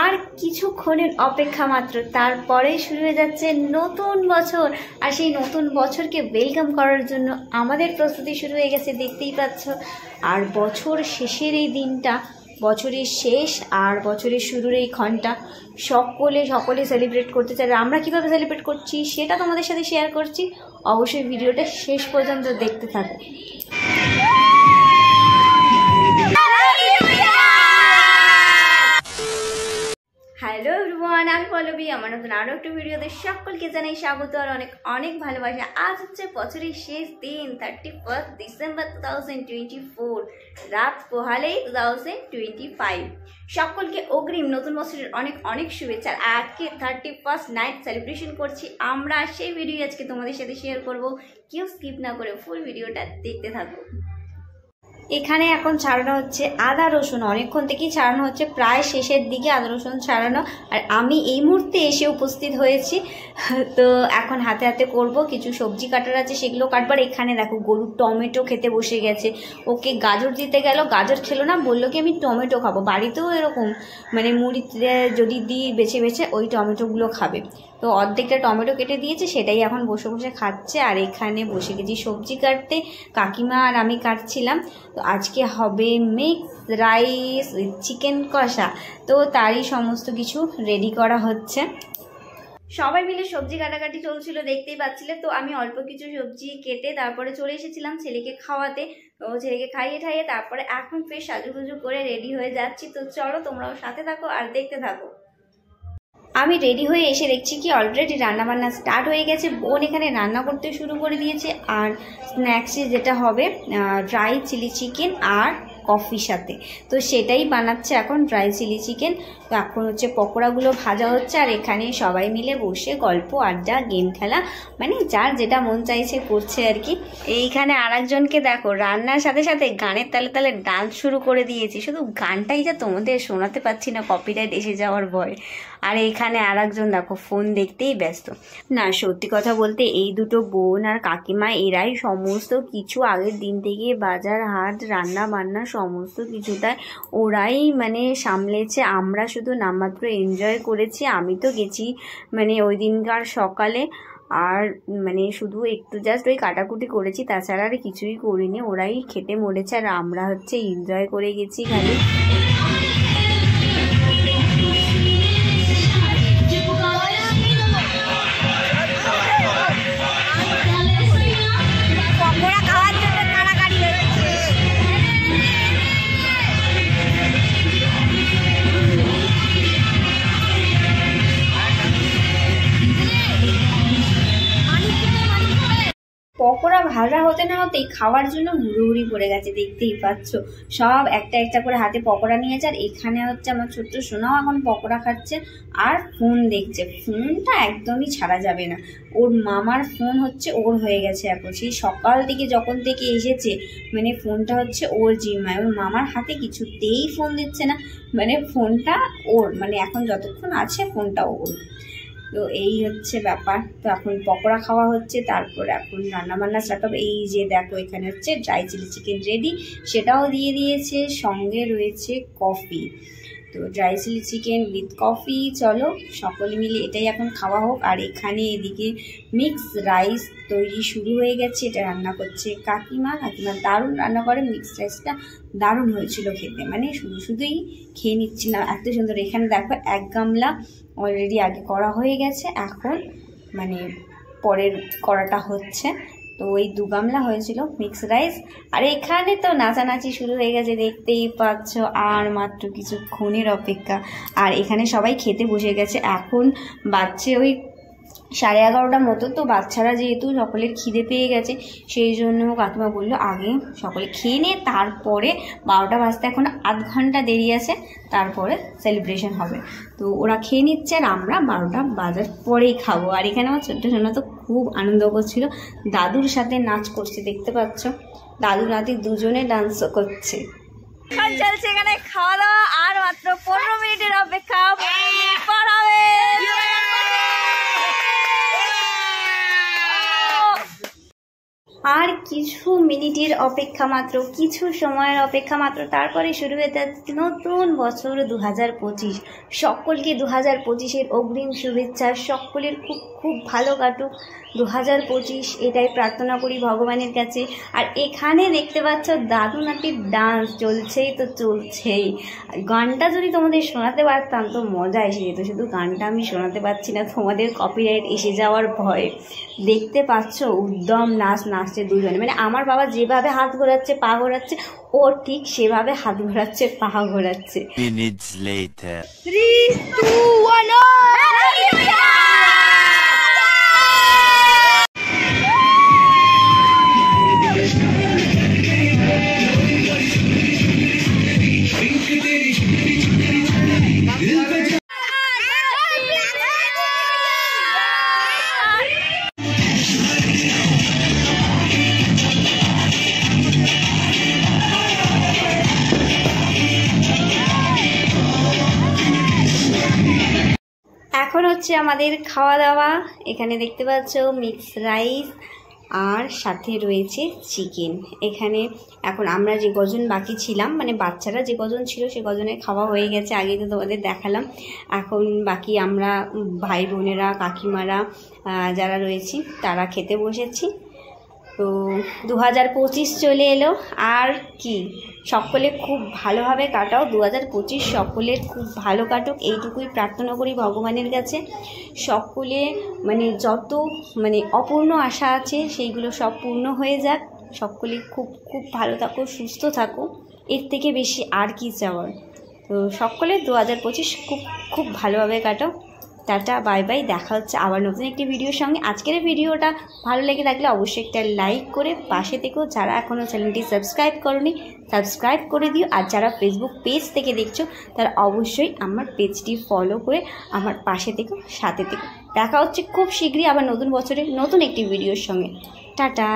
আর কিছুক্ষণের অপেক্ষা মাত্র, তারপরেই শুরু হয়ে যাচ্ছে নতুন বছর। আর সেই নতুন বছরকে ওয়েলকাম করার জন্য আমাদের প্রস্তুতি শুরু হয়ে গেছে, দেখতেই পাচ্ছ। আর বছর শেষের এই দিনটা, বছরের শেষ আর বছরের শুরুর এই ক্ষণটা সকলে সেলিব্রেট করতে চাই। আমরা কীভাবে সেলিব্রেট করছি সেটা তোমাদের সাথে শেয়ার করছি। অবশ্যই ভিডিওটা শেষ পর্যন্ত দেখতে থাকো। হ্যালো এভরিওয়ান, আমি পল্লবী। আমার নতুন আরও একটা ভিডিওতে সকলকে জানাই স্বাগত আর অনেক অনেক ভালোবাসা। আজ হচ্ছে বছরের শেষ দিন, 31 ডিসেম্বর 2024, রাত পোহালেই 2025। সকলকে অগ্রিম নতুন বছরের অনেক অনেক শুভেচ্ছা। আজকে 31st নাইট সেলিব্রেশন করছি আমরা, সেই ভিডিও আজকে তোমাদের সাথে শেয়ার করব। কেউ স্কিপ না করে ফুল ভিডিওটা দেখতে থাকো। এখানে এখন ছাড়ানো হচ্ছে আদা রসুন, অনেকক্ষণ থেকেই ছাড়ানো হচ্ছে, প্রায় শেষের দিকে আদা রসুন ছাড়ানো। আর আমি এই মুহূর্তে এসে উপস্থিত হয়েছি, তো এখন হাতে হাতে করব। কিছু সবজি কাটার আছে, সেগুলো কাটবার। এখানে দেখো গরু টমেটো খেতে বসে গেছে। ওকে গাজর দিতে গেল, গাজর খেলো না, বললো কি আমি টমেটো খাবো। বাড়িতেও এরকম মানে মুড়িতে যদি দিই বেছে বেছে ওই টমেটোগুলো খাবে। তো অর্ধেকটা টমেটো কেটে দিয়েছে, সেটাই এখন বসে বসে খাচ্ছে। আর এখানে বসে গেছি সবজি কাটতে, কাকিমা আর আমি কাটছিলাম। তো আজকে হবে মিক্স রাইস উইথ চিকেন কষা, তো তারই সমস্ত কিছু রেডি করা হচ্ছে। সবাই মিলে সবজি কাটাকাটি চলছিল, দেখতেই পাচ্ছিলে। তো আমি অল্প কিছু সবজি কেটে তারপরে চলে এসেছিলাম ছেলেকে খাওয়াতে। তো ছেলেকে খাইয়ে ঠাইয়ে তারপরে এখন ফের সাজুগুজু করে রেডি হয়ে যাচ্ছি। তো চলো তোমরাও সাথে থাকো আর দেখতে থাকো। আমি রেডি হয়ে এসে দেখছি কি অলরেডি রান্নাবান্না স্টার্ট হয়ে গেছে। বোন এখানে রান্না করতে শুরু করে দিয়েছে। আর স্ন্যাক্সে যেটা হবে ড্রাই চিলি চিকেন আর কফির সাথে, তো সেটাই বানাচ্ছে এখন, ড্রাই চিলি চিকেন। তো এখন হচ্ছে পকোড়াগুলো ভাজা হচ্ছে। আর এখানে সবাই মিলে বসে গল্প আড্ডা গেম খেলা, মানে যার যেটা মন চাইছে করছে আর কি। এইখানে আর একজনকে দেখো রান্নার সাথে সাথে গানের তালে তালে ডান্স শুরু করে দিয়েছি। শুধু গানটাই যা তোমাদের শোনাতে পারছি না, কপিরাইট এসে যাওয়ার ভয়। আর এইখানে আর একজন দেখো ফোন দেখতেই ব্যস্ত। না, সত্যি কথা বলতে এই দুটো বোন আর কাকিমা এরাই সমস্ত কিছু আগের দিন থেকে বাজার হাট রান্না বান্না সমস্ত কিছুটাই ওরাই মানে সামলেছে। আমরা শুধু নামমাত্র এনজয় করেছি। আমি তো গেছি মানে ওই দিনকার সকালে, আর মানে শুধু একটু জাস্ট ওই কাটাকুটি করেছি, তাছাড়া আর কিছুই করিনি। ওরাই খেতে মরেছে আর আমরা হচ্ছে এনজয় করে গেছি খালি। পকোড়া ভাজা হতে না হতেই খাওয়ার জন্য হুড়োহুড়ি পড়ে গেছে, দেখতেই পাচ্ছ। সব একটা একটা করে হাতে পকোড়া নিয়েছে। আর এখানে হচ্ছে আমার ছোট্ট সোনাও এখন পকোড়া খাচ্ছে আর ফোন দেখছে। ফোনটা একদমই ছাড়া যাবে না, ওর মামার ফোন হচ্ছে ওর হয়ে গেছে এখন। সেই সকাল থেকে যখন থেকে এসেছে মানে ফোনটা হচ্ছে ওর জিম্মায়, ওর মামার হাতে কিছুতেই ফোন দিচ্ছে না। মানে ফোনটা ওর, মানে এখন যতক্ষণ আছে ফোনটা ওর। তো এই হচ্ছে ব্যাপার। তো এখন পকোড়া খাওয়া হচ্ছে, তারপর এখন রান্নাবান্না স্টার্ট হবে। এই যে দেখো এখানে হচ্ছে ড্রাই চিলি চিকেন রেডি, সেটাও দিয়ে দিয়েছে, সঙ্গে রয়েছে কফি। তো dry chilli chicken with coffee, চলো সকলে মিলে এটাই এখন খাওয়া হোক। আর এখানে এদিকে মিক্স রাইস তৈরি শুরু হয়ে গেছে, এটা রান্না করছে কাকিমা। কাকিমা দারুণ রান্না করে, মিক্স রাইসটা দারুণ হয়েছিল খেতে, মানে শুধুই খেয়ে নিচ্ছিলাম, এত সুন্দর। এখানে দেখো এক গামলা অলরেডি আগে করা হয়ে গেছে, এখন মানে পরের করাটা হচ্ছে। তো ওই 2 গামলা হয়েছিল মিক্স রাইস। আর এখানে তো নাচানাচি শুরু হয়ে গেছে, দেখতেই পাচ্ছ। আর মাত্র কিছুক্ষণের অপেক্ষা। আর এখানে সবাই খেতে বসে গেছে। এখন বাচ্চা ওই 11:30টার মতো। তো বাচ্চারা যেহেতু সকলের খিদে পেয়ে গেছে, সেই জন্য কাকিমা বললো আগে সকলে খেয়ে নে, তারপরে 12টা বাজতে এখন আধ ঘন্টা দেরি আছে, তারপরে সেলিব্রেশন হবে। তো ওরা খেয়ে নিচ্ছে আর আমরা 12টা বাজার পরেই খাবো। আর এখানে আমার ছোট্ট সোনা তো খুব আনন্দ করছিল, দাদুর সাথে নাচ করছে, দেখতে পাচ্ছ। দাদু নাতি দুজনে ডান্স করছে। চলছে এখানে খাওয়া দাওয়া, আর মাত্র 15 মিনিটের অপেক্ষা। আর কিছু মিনিটের অপেক্ষা মাত্র, কিছু সময়ের অপেক্ষা মাত্র, তারপরে শুরু হয়ে যাচ্ছে নতুন বছর 2025। সকলকে 2025-এর অগ্রিম শুভেচ্ছা। সকলের খুব খুব ভালো কাটুক 2025, এটাই প্রার্থনা করি ভগবানের কাছে। আর এখানে দেখতে পাচ্ছ দাদুনাটির ডান্স চলছেই তো চলছেই। গানটা যদি তোমাদের শোনাতে পারতাম তো মজা এসে যেত, শুধু গানটা আমি শোনাতে পারছি না, তোমাদের কপিরাইট এসে যাওয়ার ভয়ে। দেখতে পাচ্ছ উদ্যম নাচ নাচছে দুজনে, মানে আমার বাবা যেভাবে হাত ঘোরাচ্ছে পা ঘোরাচ্ছে, ও ঠিক সেভাবে হাত ঘোরাচ্ছে পা ঘোরাচ্ছে। 3, 2, 1 এখন হচ্ছে আমাদের খাওয়া দাওয়া। এখানে দেখতে পাচ্ছ মিক্স রাইস আর সাথে রয়েছে চিকেন। এখানে এখন আমরা যে কজন বাকি ছিলাম, মানে বাচ্চারা যে কজন ছিল সে কজনের খাওয়া হয়ে গেছে, আগে তো তোমাদের দেখালাম। এখন বাকি আমরা ভাই বোনেরা কাকিমারা যারা রয়েছি তারা খেতে বসেছি। তো 2025 চলে এলো, আর কি সকলে খুব ভালোভাবে কাটাও 2025, সকলের খুব ভালো কাটুক এইটুকুই প্রার্থনা করি ভগবানের কাছে। সকলে মানে যত মানে অপূর্ণ আশা আছে সেইগুলো সব পূর্ণ হয়ে যাক। সকলে খুব খুব ভালো থাকো, সুস্থ থাকো, এর থেকে বেশি আর কি চাওয়ার। তো সকলে 2025 খুব খুব ভালোভাবে কাটাও। টাটা, বাই বাই, দেখা হচ্ছে আবার নতুন একটি ভিডিওর সঙ্গে। আজকের ভিডিওটা ভালো লেগে থাকলে অবশ্যই একটা লাইক করে পাশে থেকেও, যারা এখনও চ্যানেলটি সাবস্ক্রাইব করনি সাবস্ক্রাইব করে দিও। আর যারা ফেসবুক পেজ থেকে দেখছো তারা অবশ্যই আমার পেজটি ফলো করে আমার পাশে থেকো, সাথে থেকো। দেখা হচ্ছে খুব শীঘ্রই আবার নতুন বছরের নতুন একটি ভিডিওর সঙ্গে। টাটা।